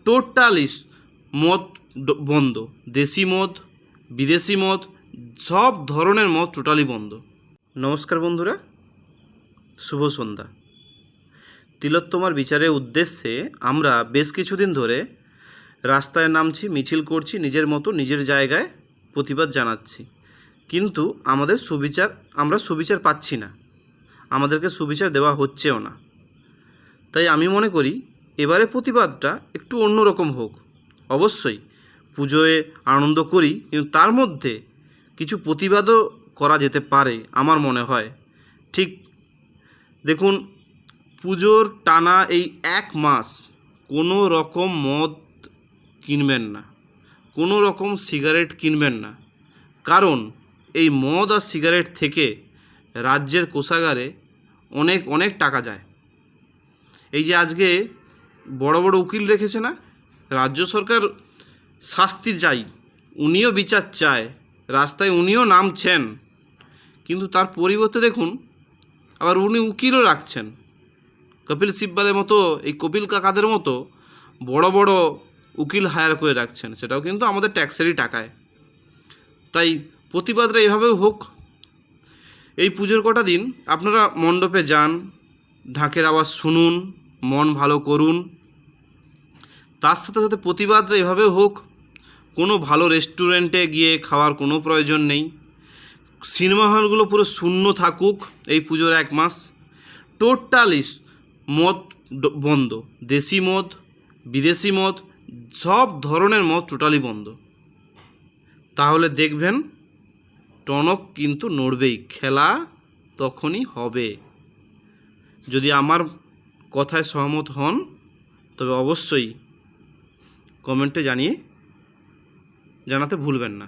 Totally মদ বন্ধ। দেশি মদ, বিদেশি মদ, সব ধরনের মদ টোটালি বন্ধ। নমস্কার বন্ধুরা, শুভ সন্ধ্যা। তিলোত্তমার বিচারের উদ্দেশ্যে আমরা বেশ কিছুদিন ধরে রাস্তায় নামছি, মিছিল করছি, নিজের মতো নিজের জায়গায় প্রতিবাদ জানাচ্ছি, কিন্তু আমরা সুবিচার পাচ্ছি না, আমাদেরকে সুবিচার দেওয়া হচ্ছেও না। তাই আমি মনে করি এবারে প্রতিবাদটা একটু অন্যরকম হোক। অবশ্যই পুজোয় আনন্দ করি, কিন্তু তার মধ্যে কিছু প্রতিবাদও করা যেতে পারে আমার মনে হয়। ঠিক দেখুন, পুজোর টানা এই 1 মাস কোনো রকম মদ কিনবেন না, কোনো রকম সিগারেট কিনবেন না, কারণ এই মদ আর সিগারেট থেকে রাজ্যের কোষাগারে অনেক অনেক টাকা যায়। এই যে আজকে বড় বড় উকিল রেখেছে না, রাজ্য সরকার শাস্তি চাই, উনিও বিচার চায়, রাস্তায় উনিও নামছেন, কিন্তু তার পরিবর্তে দেখুন আবার উনি উকিলও রাখছেন। কপিল সিব্বালের মতো, এই কপিল কাকাদের মতো বড় বড় উকিল হায়ার করে রাখছেন, সেটাও কিন্তু আমাদের ট্যাক্সেরই টাকায়। তাই প্রতিবাদটা এভাবেও হোক। এই পুজোর কটা দিন আপনারা মণ্ডপে যান, ঢাকের আওয়াজ শুনুন, মন ভালো করুন। তার সাথে সাথে প্রতিবাদটা এভাবেও হোক, কোনো ভালো রেস্টুরেন্টে গিয়ে খাওয়ার কোনো প্রয়োজন নেই, সিনেমা হলগুলো পুরো শূন্য থাকুক এই পুজোর 1 মাস। টোটালি মদ বন্ধ। দেশি মদ, বিদেশি মদ, সব ধরনের মদ টোটালি বন্ধ। তাহলে দেখবেন টনক কিন্তু নড়বেই, খেলা তখনই হবে। যদি আমার কথায় সহমত হন তবে অবশ্যই কমেন্টে জানাতে ভুলবেন না।